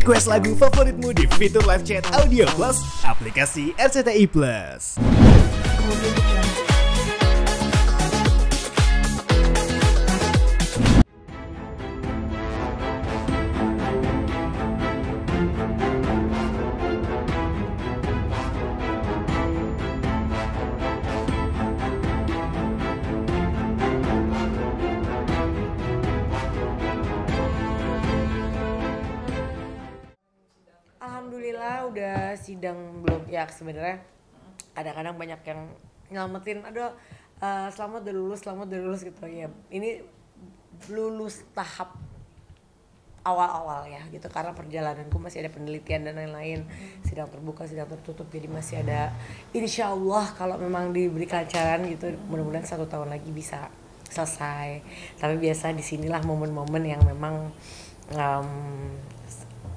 Request lagu favoritmu di fitur live chat Audio Plus, aplikasi RCTI Plus. Alhamdulillah udah sidang belum ya, sebenarnya kadang-kadang banyak yang nyelamatin, aduh selamat udah lulus gitu ya. Ini lulus tahap awal-awal ya gitu, karena perjalananku masih ada penelitian dan lain-lain, sidang terbuka, sidang tertutup, jadi masih ada, insya Allah kalau memang diberi kelancaran gitu, mudah-mudahan 1 tahun lagi bisa selesai. Tapi biasa disinilah momen-momen yang memang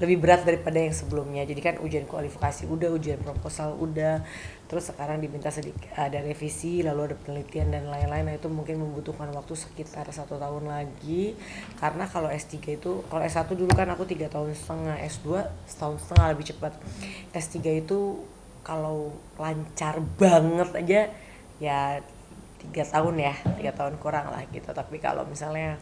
lebih berat daripada yang sebelumnya. Jadi kan ujian kualifikasi udah, ujian proposal udah, terus sekarang diminta ada revisi, lalu ada penelitian dan lain-lain. Nah itu mungkin membutuhkan waktu sekitar 1 tahun lagi, karena kalau S3 itu, kalau S1 dulu kan aku 3,5 tahun, S2 1,5 tahun lebih cepat. S3 itu kalau lancar banget aja ya 3 tahun ya, 3 tahun kurang lah gitu. Tapi kalau misalnya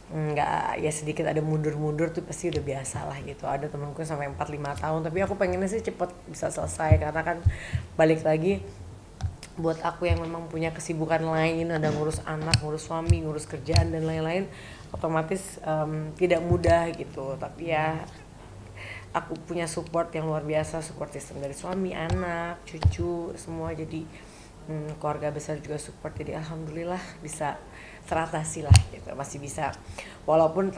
nggak, ya sedikit ada mundur-mundur tuh pasti udah biasa lah gitu. Ada temanku sampai 4-5 tahun, tapi aku pengennya sih cepet bisa selesai, karena kan balik lagi buat aku yang memang punya kesibukan lain, ada ngurus anak, ngurus suami, ngurus kerjaan dan lain-lain, otomatis tidak mudah gitu. Tapi ya aku punya support yang luar biasa, support system dari suami, anak, cucu, semua. Jadi keluarga besar juga support, jadi alhamdulillah bisa teratasi lah gitu, masih bisa. Walaupun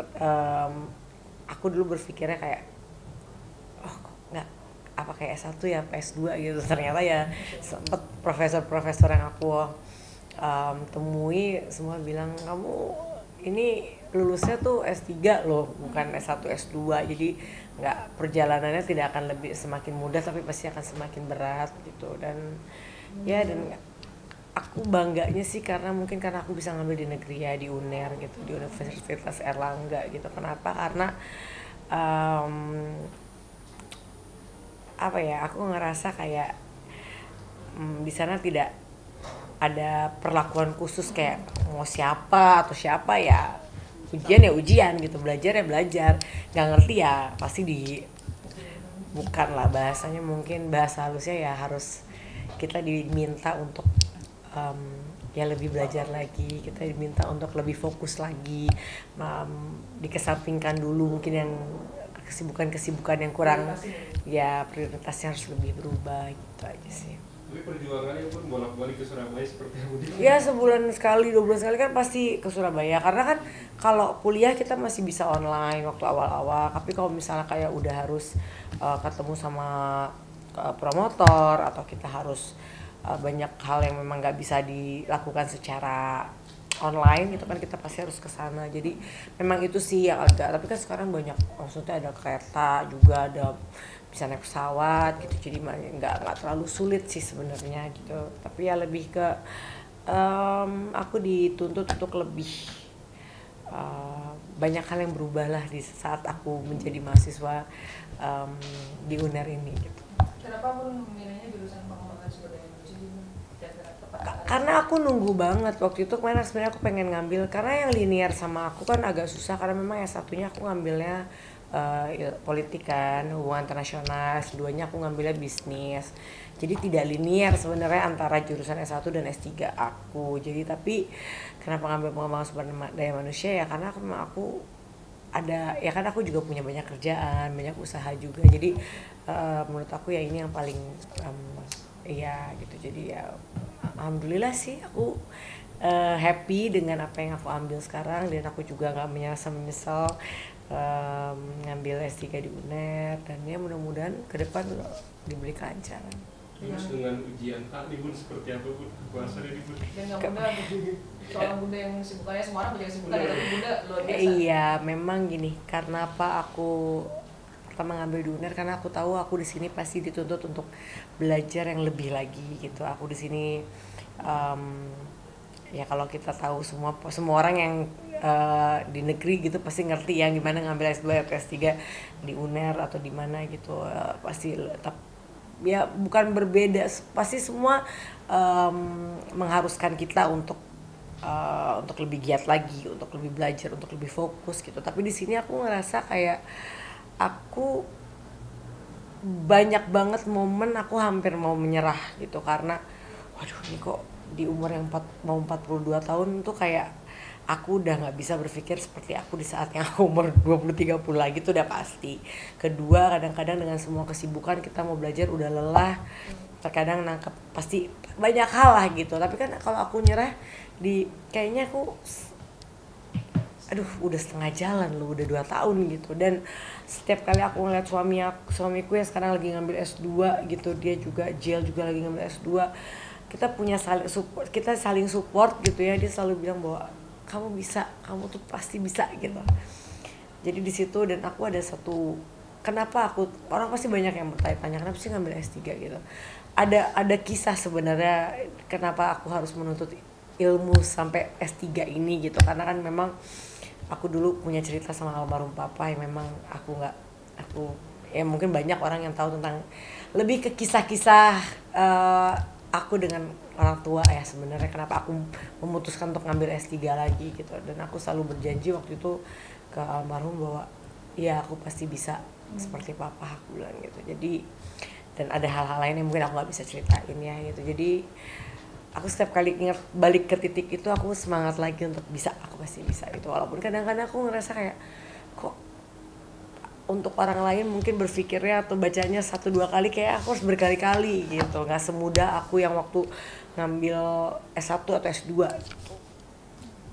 aku dulu berpikirnya kayak nggak apa kayak S1 ya, S2 gitu. Ternyata ya sempet profesor yang aku temui semua bilang, kamu ini lulusnya tuh S3 loh, bukan S1 S2. Jadi nggak, perjalanannya tidak akan lebih semakin mudah, tapi pasti akan semakin berat gitu. Dan ya, dan aku bangganya sih karena aku bisa ngambil di negeri ya, di UNER gitu, di Universitas Erlangga gitu. Kenapa? Karena apa ya, aku ngerasa kayak di sana tidak ada perlakuan khusus kayak mau siapa atau siapa, ya ujian ya ujian gitu, belajar ya belajar, nggak ngerti ya pasti bukan lah bahasanya, mungkin bahasa halusnya ya harus kita diminta untuk ya lebih belajar lagi, kita diminta untuk lebih fokus lagi, dikesampingkan dulu mungkin yang kesibukan yang kurang, ya prioritasnya harus lebih berubah gitu aja sih. Tapi perjuangannya pun bolak-balik ke Surabaya seperti apa? Ya sebulan sekali, 2 bulan sekali kan pasti ke Surabaya, karena kan kalau kuliah kita masih bisa online waktu awal-awal, tapi kalau misalnya kayak udah harus ketemu sama promotor, atau kita harus banyak hal yang memang nggak bisa dilakukan secara online itu kan, kita pasti harus ke sana. Jadi memang itu sih yang agak, tapi kan sekarang banyak, maksudnya ada kereta juga, ada bisa naik pesawat gitu, jadi nggak terlalu sulit sih sebenarnya gitu. Tapi ya lebih ke aku dituntut untuk lebih banyak hal yang berubah lah di saat aku menjadi mahasiswa di UNER ini gitu. Kenapa pun memilihnya jurusan pengembangan sumber daya manusia? Karena aku nunggu banget waktu itu. Kemarin sebenarnya aku pengen ngambil, karena yang linear sama aku kan agak susah, karena memang S1-nya aku ngambilnya politik kan, hubungan internasional, S2-nya aku ngambilnya bisnis. Jadi tidak linear sebenarnya antara jurusan S1 dan S3 aku. Jadi tapi kenapa ngambil pengembangan sumber daya manusia ya, karena aku ada, ya kan aku juga punya banyak kerjaan, banyak usaha juga. Jadi menurut aku ya ini yang paling ya gitu. Jadi ya alhamdulillah sih aku happy dengan apa yang aku ambil sekarang, dan aku juga nggak menyesal ngambil S3 di UNER, dan ya mudah-mudahan ke depan diberi kelancaran. Terus dengan ujian tadi Bun, seperti apa Bun puasanya di Bun? Dan nggak Bunda, soal Bunda yang sibukannya, semua orang punya kesibukan, tapi Bunda luar biasa. Iya, memang gini, karena apa aku pertama ngambil di UNER, karena aku tahu aku di sini pasti dituntut untuk belajar yang lebih lagi gitu. Aku di sini ya kalau kita tahu semua orang yang di negeri gitu pasti ngerti ya gimana ngambil S2 atau S3 di UNER atau di mana gitu, pasti ya bukan berbeda, pasti semua mengharuskan kita untuk lebih giat lagi, untuk lebih belajar, untuk lebih fokus gitu. Tapi di sini aku ngerasa kayak aku banyak banget momen aku hampir mau menyerah gitu, karena waduh ini kok di umur yang mau 42 tahun tuh kayak aku udah nggak bisa berpikir seperti aku di saat yang aku umur 20-30 lagi tuh udah pasti. Kedua, kadang-kadang dengan semua kesibukan kita mau belajar udah lelah, terkadang nangkep pasti banyak hal lah gitu. Tapi kan kalau aku nyerah kayaknya aku aduh udah setengah jalan loh, udah 2 tahun gitu. Dan setiap kali aku ngeliat suamiku yang sekarang lagi ngambil S2 gitu, dia juga Jill juga lagi ngambil S2, kita saling support gitu ya. Dia selalu bilang bahwa kamu bisa, kamu tuh pasti bisa gitu. Jadi di situ, dan aku ada satu, kenapa orang pasti banyak yang bertanya-tanya kenapa sih ngambil S3 gitu. Ada kisah sebenarnya kenapa aku harus menuntut ilmu sampai S3 ini gitu, karena kan memang aku dulu punya cerita sama almarhum papa yang memang aku ya mungkin banyak orang yang tahu tentang lebih ke kisah-kisah aku dengan orang tua ya sebenarnya, kenapa aku memutuskan untuk ngambil S3 lagi gitu. Dan aku selalu berjanji waktu itu ke almarhum bahwa ya aku pasti bisa seperti papa, aku bilang gitu. Jadi, dan ada hal-hal lain yang mungkin aku gak bisa ceritain ya gitu. Jadi aku setiap kali ingat balik ke titik itu, aku semangat lagi untuk bisa, aku pasti bisa gitu. Walaupun kadang-kadang aku ngerasa kayak kok untuk orang lain mungkin berpikirnya atau bacanya 1-2 kali, kayak aku harus berkali-kali gitu. Gak semudah aku yang waktu ngambil S1 atau S2 gitu.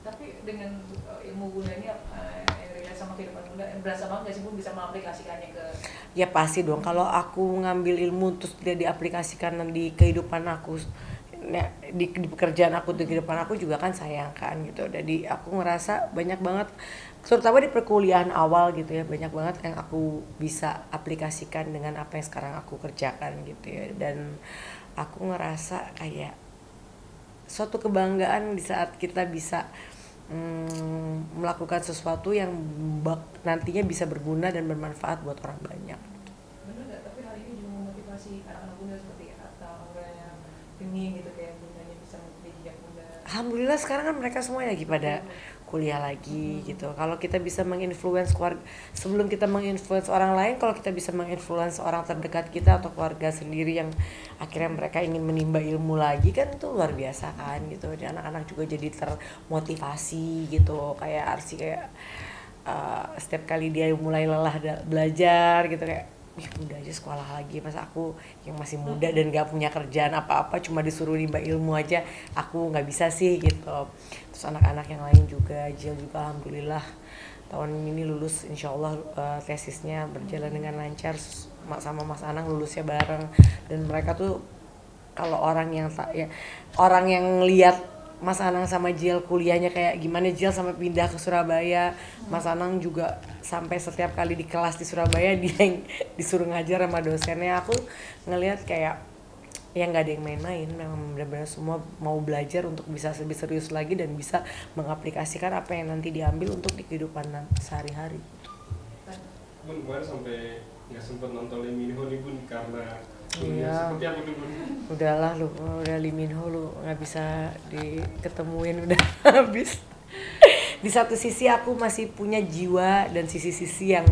Tapi dengan ilmu Bunda ini yang relate sama kehidupan Bunda, berasa banget gak sih Bunda bisa mengaplikasikannya ke? Ya pasti dong, kalau aku ngambil ilmu terus dia diaplikasikan di kehidupan aku, di pekerjaan aku, di kehidupan aku juga kan sayang kan gitu. Jadi aku ngerasa banyak banget, terutama di perkuliahan awal gitu ya, banyak banget yang aku bisa aplikasikan dengan apa yang sekarang aku kerjakan gitu ya. Dan aku ngerasa kayak suatu kebanggaan di saat kita bisa melakukan sesuatu yang nantinya bisa berguna dan bermanfaat buat orang banyak. Bener nggak? Tapi hal ini juga memotivasi anak-anak Bunda seperti atau orang yang pengen gitu kayak Bundanya bisa mengikuti jejak Bunda. Alhamdulillah sekarang kan mereka semuanya lagi pada kuliah lagi gitu. Kalau kita bisa menginfluence keluarga, sebelum kita menginfluence orang lain, kalau kita bisa menginfluence orang terdekat kita atau keluarga sendiri yang akhirnya mereka ingin menimba ilmu lagi, kan itu luar biasa kan gitu. Dan anak-anak juga jadi termotivasi gitu, kayak Arsi kayak setiap kali dia mulai lelah belajar gitu, kayak udah aja sekolah lagi, masa aku yang masih muda dan gak punya kerjaan apa-apa cuma disuruh nimba ilmu aja aku gak bisa sih gitu. Terus anak-anak yang lain juga, Jill juga alhamdulillah tahun ini lulus insyaallah, tesisnya berjalan dengan lancar, sama Mas Anang lulusnya bareng. Dan mereka tuh kalau orang yang lihat Mas Anang sama Jill kuliahnya kayak gimana, Jill sampai pindah ke Surabaya, Mas Anang juga sampai setiap kali di kelas di Surabaya dia yang disuruh ngajar sama dosennya. Aku ngelihat kayak ya nggak ada yang main-main, memang benar-benar semua mau belajar untuk bisa lebih serius lagi dan bisa mengaplikasikan apa yang nanti diambil untuk di kehidupan sehari-hari. Bun, kemarin sampai nggak sempat nonton Lee Min Ho nih Bun, karena iya. Seperti apa tuh Bun? Udahlah lu, udah Lee Min Ho lu nggak bisa diketemuin, udah habis. Di satu sisi aku masih punya jiwa dan sisi-sisi yang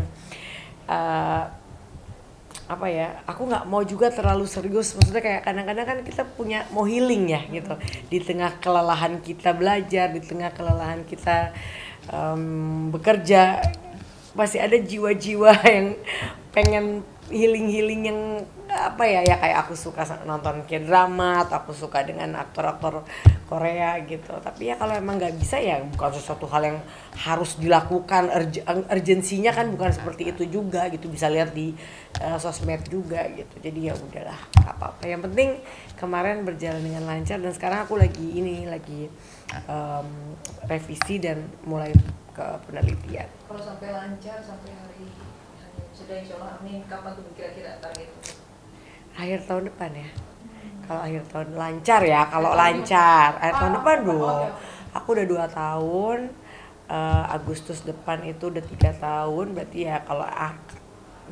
apa ya, aku nggak mau juga terlalu serius, maksudnya kayak kadang-kadang kan kita punya mau healing ya gitu, di tengah kelelahan kita belajar, di tengah kelelahan kita bekerja, masih ada jiwa-jiwa yang pengen healing yang apa ya kayak aku suka nonton K-drama atau aku suka dengan aktor-aktor Korea gitu. Tapi ya kalau emang nggak bisa ya bukan sesuatu hal yang harus dilakukan, urgensinya kan bukan seperti itu juga gitu, bisa lihat di sosmed juga gitu. Jadi ya udahlah, nggak apa-apa, yang penting kemarin berjalan dengan lancar dan sekarang aku lagi revisi dan mulai ke penelitian. Kalau sampai lancar sampai hari sudah insyaallah amin, kapan tuh kira-kira target? Akhir tahun depan ya. Kalau akhir tahun lancar ya, kalau lancar akhir tahun depan dong. Aku udah 2 tahun Agustus depan itu udah 3 tahun, berarti ya kalau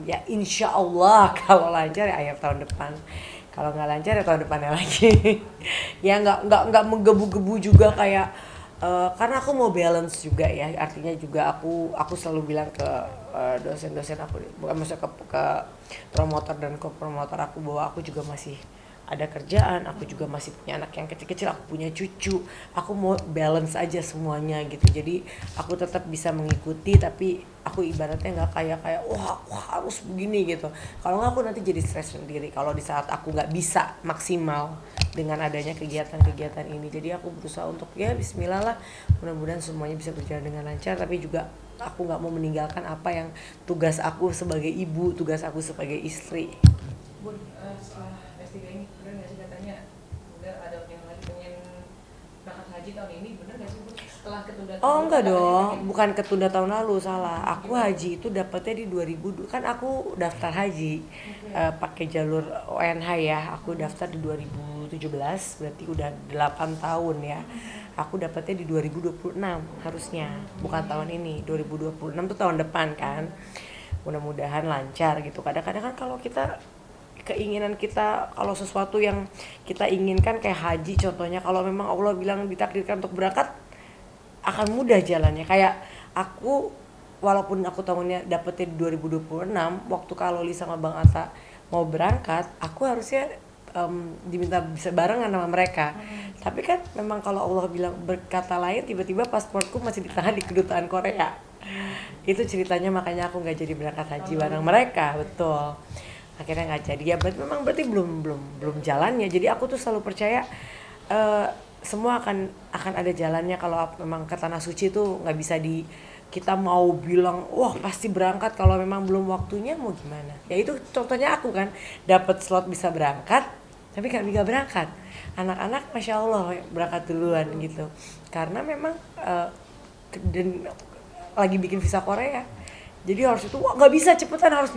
ya insya Allah kalau lancar ya akhir tahun depan. Kalau nggak lancar ya tahun depannya lagi. Ya nggak menggebu-gebu juga kayak karena aku mau balance juga ya, artinya juga aku selalu bilang ke dosen-dosen aku, bukan maksudnya ke promotor dan co-promotor aku, bahwa aku juga masih ada kerjaan, aku juga masih punya anak yang kecil-kecil, aku punya cucu, aku mau balance aja semuanya gitu. Jadi aku tetap bisa mengikuti, tapi aku ibaratnya nggak kayak wah harus begini gitu. Kalau nggak aku nanti jadi stres sendiri kalau di saat aku nggak bisa maksimal dengan adanya kegiatan-kegiatan ini. Jadi aku berusaha untuk ya Bismillah lah, mudah-mudahan semuanya bisa berjalan dengan lancar, tapi juga aku nggak mau meninggalkan apa yang tugas aku sebagai ibu, tugas aku sebagai istri. Bun, setelah S3 ini bener nggak sih katanya udah ada yang lagi pengen berangkat haji tahun ini, bener nggak sih Bun? Setelah ketunda tahun Oh enggak dong, pengen... bukan ketunda tahun lalu, salah. Aku haji itu dapetnya di 2000, kan aku daftar haji pakai jalur ONH ya. Aku daftar di 2017, berarti udah 8 tahun ya. Aku dapetnya di 2026 harusnya, bukan tahun ini. 2026 tuh tahun depan kan. Mudah-mudahan lancar gitu. Kadang-kadang kan kalau kita keinginan kita, kalau sesuatu yang kita inginkan kayak haji contohnya, kalau memang Allah bilang ditakdirkan untuk berangkat, akan mudah jalannya. Kayak aku, walaupun aku tahunnya dapetnya di 2026, waktu kalau Lisa sama Bang Atta mau berangkat, aku harusnya diminta bisa barengan sama mereka. Tapi kan memang kalau Allah bilang berkata lain, tiba-tiba pasportku masih ditahan di kedutaan Korea. Itu ceritanya, makanya aku nggak jadi berangkat haji bareng mereka, betul. Akhirnya nggak jadi ya, berarti belum jalannya. Jadi aku tuh selalu percaya semua akan ada jalannya. Kalau memang ke tanah suci tuh nggak bisa kita mau bilang wah pasti berangkat kalau memang belum waktunya, mau gimana ya. Itu contohnya aku kan dapat slot bisa berangkat tapi nggak bisa berangkat. Anak-anak masya Allah berangkat duluan gitu, karena memang dan lagi bikin visa Korea. Jadi harus itu, wah nggak bisa cepetan, harus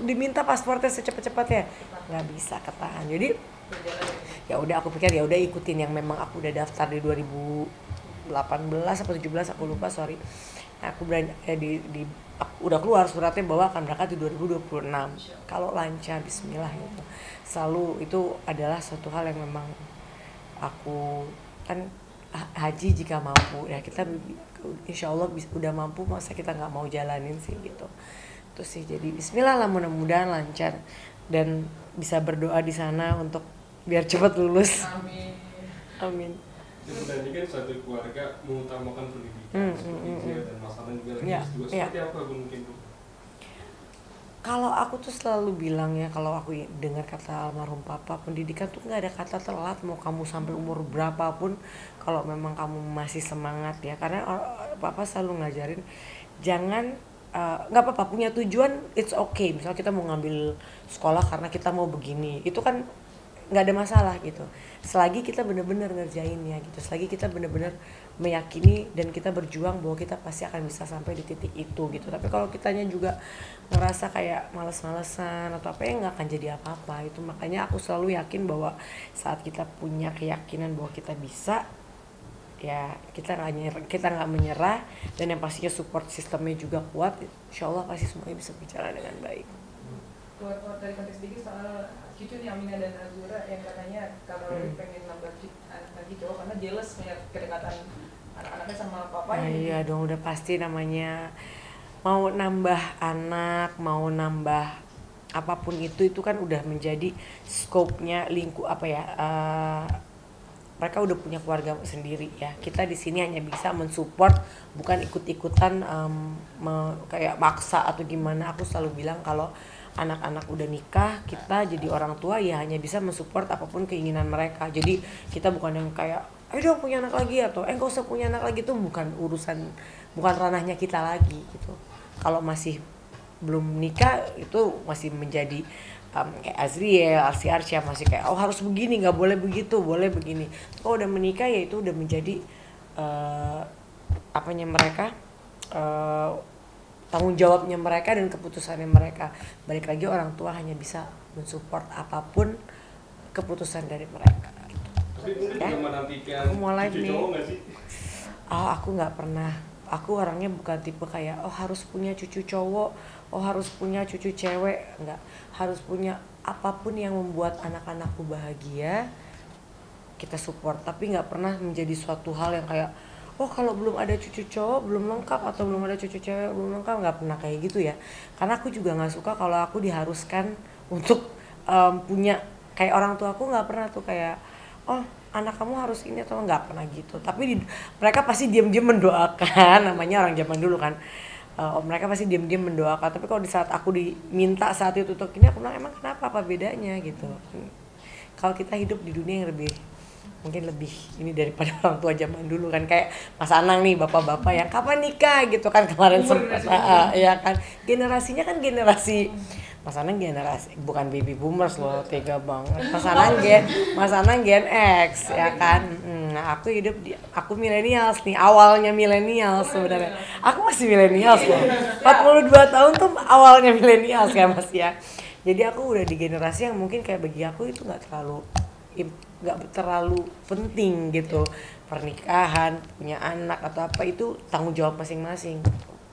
diminta pasportnya secepat-cepatnya, nggak bisa ketahan. Jadi ya udah aku pikir ya udah ikutin yang memang aku udah daftar di 2018 atau 17 aku lupa, sorry. Nah, aku udah keluar suratnya bahwa akan berangkat di 2026 kalau lancar, Bismillah gitu. Selalu itu adalah suatu hal yang memang aku kan haji jika mampu ya, kita insya Allah udah mampu, masa kita nggak mau jalanin sih gitu. Terus sih jadi Bismillah lah, mudah-mudahan lancar dan bisa berdoa di sana untuk biar cepat lulus. Amin. Amin. Dan ini kan satu keluarga mengutamakan pendidikan dan masalah juga lagi juga seperti apa mungkin Bu? Kalau aku tuh selalu bilang ya, kalau aku dengar kata almarhum papa, pendidikan tuh nggak ada kata telat. Mau kamu sampai umur berapapun, kalau memang kamu masih semangat ya, karena papa selalu ngajarin jangan nggak apa-apa punya tujuan, it's okay. Misalnya kita mau ngambil sekolah karena kita mau begini, itu kan nggak ada masalah gitu, selagi kita benar-benar ngerjainnya gitu, selagi kita benar-benar meyakini dan kita berjuang bahwa kita pasti akan bisa sampai di titik itu gitu. Tapi kalau kitanya juga ngerasa kayak males-malesan atau apa, ya nggak akan jadi apa-apa itu. Makanya aku selalu yakin bahwa saat kita punya keyakinan bahwa kita bisa, ya kita nggak menyerah, dan yang pastinya support sistemnya juga kuat, insya Allah pasti semuanya bisa berjalan dengan baik. Keluar dari konteks sedikit soal cucu nih, Amina dan Azura, yang katanya kalau pengen nambah anak lagi cowok karena jealous punya kedekatan anak-anaknya sama papanya. Iya dong, udah pasti namanya mau nambah anak, mau nambah apapun itu kan udah menjadi scope-nya mereka udah punya keluarga sendiri ya. Kita di sini hanya bisa mensupport, bukan ikut-ikutan kayak maksa atau gimana. Aku selalu bilang kalau anak-anak udah nikah, kita jadi orang tua ya hanya bisa mensupport apapun keinginan mereka. Jadi kita bukan yang kayak ayo dong punya anak lagi, atau gak usah punya anak lagi, itu bukan ranahnya kita lagi gitu. Kalau masih belum nikah itu masih menjadi kayak Azriel, Arsya masih kayak harus begini, nggak boleh begitu, boleh begini. Kalau udah menikah ya itu udah menjadi mereka, tanggung jawabnya mereka dan keputusannya mereka. Balik lagi, orang tua hanya bisa mensupport apapun keputusan dari mereka. Tapi mungkin juga menantikan aku mulai cucu cowok nggak sih? Aku nggak pernah aku orangnya bukan tipe kayak oh harus punya cucu cowok, oh harus punya cucu cewek, enggak, harus punya apapun yang membuat anak-anakku bahagia kita support, tapi nggak pernah menjadi suatu hal yang kayak oh kalau belum ada cucu cowok belum lengkap atau belum ada cucu cewek belum lengkap, nggak pernah kayak gitu ya. Karena aku juga nggak suka kalau aku diharuskan untuk punya kayak orang tua aku, nggak pernah tuh kayak oh anak kamu harus ini atau nggak pernah gitu. Tapi mereka pasti diam-diam mendoakan, namanya orang zaman dulu kan. Mereka pasti diam-diam mendoakan. Tapi kalau di saat aku diminta saat itu untuk ini, aku bilang emang kenapa, apa bedanya gitu. Kalau kita hidup di dunia yang mungkin lebih ini daripada orang tua zaman dulu kan, kayak Mas Anang nih, bapak-bapak yang kapan nikah gitu kan kemarin sempat ya kan, generasinya kan generasi Mas Anang generasi bukan baby boomers loh, tega banget. Mas Anang Gen X ya kan. Nah, aku millennials nih, awalnya millennials sebenarnya. Aku masih millennials loh. 42 tahun tuh awalnya millennials ya Mas ya. Jadi aku udah di generasi yang mungkin kayak bagi aku itu nggak terlalu penting gitu, pernikahan, punya anak atau apa itu tanggung jawab masing-masing.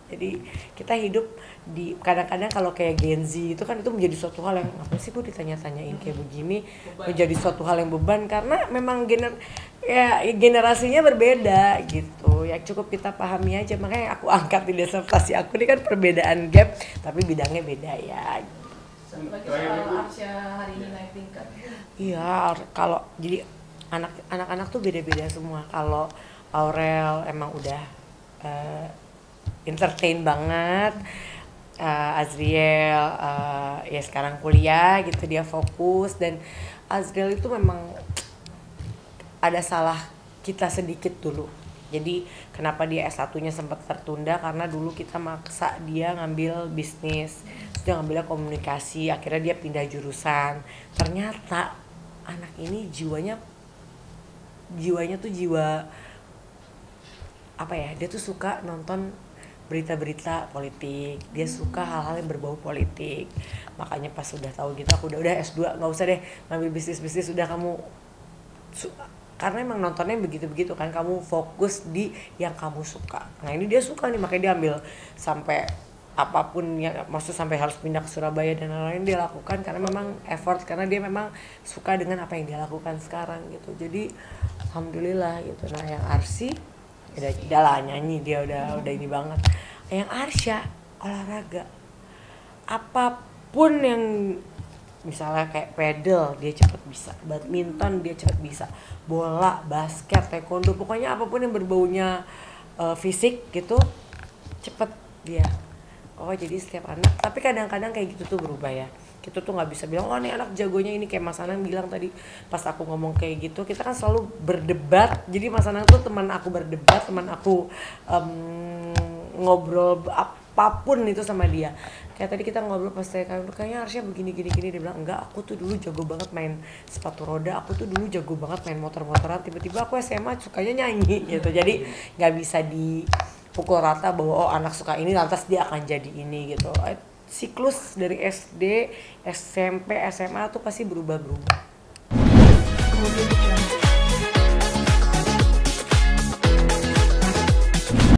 Jadi kita hidup di kadang-kadang kalau kayak Gen Z itu kan itu menjadi suatu hal yang apa sih gue ditanya-tanyain kayak begini, menjadi suatu hal yang beban karena memang generasinya berbeda gitu. Ya cukup kita pahami aja, makanya aku angkat di disertasi aku ini kan perbedaan gap tapi bidangnya beda ya. Lagi soal Arsya hari ini naik tingkat. Iya, kalau jadi anak-anak tuh beda-beda semua. Kalau Aurel emang udah entertain banget, Azriel ya sekarang kuliah gitu, dia fokus. Dan Azriel itu memang ada salah kita sedikit dulu. Jadi kenapa dia S1-nya sempat tertunda, karena dulu kita maksa dia ngambil bisnis, dia ngambilnya komunikasi, akhirnya dia pindah jurusan. Ternyata anak ini jiwanya tuh jiwa apa ya, dia tuh suka nonton berita-berita politik, dia suka hal-hal yang berbau politik. Makanya pas udah tahu gitu aku udah S2 nggak usah deh ngambil bisnis, udah kamu karena emang nontonnya begitu-begitu kan, kamu fokus di yang kamu suka. Nah ini dia suka nih, makanya dia ambil sampai apapun yang maksud sampai harus pindah ke Surabaya dan lain-lain dia lakukan karena memang effort, karena dia memang suka dengan apa yang dia lakukan sekarang gitu. Jadi alhamdulillah gitu. Nah yang Arsy udah lah nyanyi, dia udah ini banget. Yang Arsya olahraga apapun yang misalnya kayak pedal dia cepet bisa, badminton dia cepet bisa, bola, basket, taekwondo, pokoknya apapun yang berbaunya fisik gitu cepet dia. Oh jadi setiap anak, tapi kadang-kadang kayak gitu tuh berubah ya. Kita tuh nggak bisa bilang oh nih anak jagonya ini, kayak Mas Anang bilang tadi pas aku ngomong kayak gitu, kita kan selalu berdebat. Jadi Mas Anang tuh teman aku berdebat, teman aku ngobrol apapun itu sama dia. Kayak tadi kita ngobrol pas kayaknya harusnya begini dia bilang enggak, aku tuh dulu jago banget main sepatu roda, aku tuh dulu jago banget main motor-motoran, tiba-tiba aku SMA sukanya nyanyi gitu. Jadi nggak bisa dipukul rata bahwa oh anak suka ini lantas dia akan jadi ini gitu. Siklus dari SD, SMP, SMA tuh pasti berubah-berubah.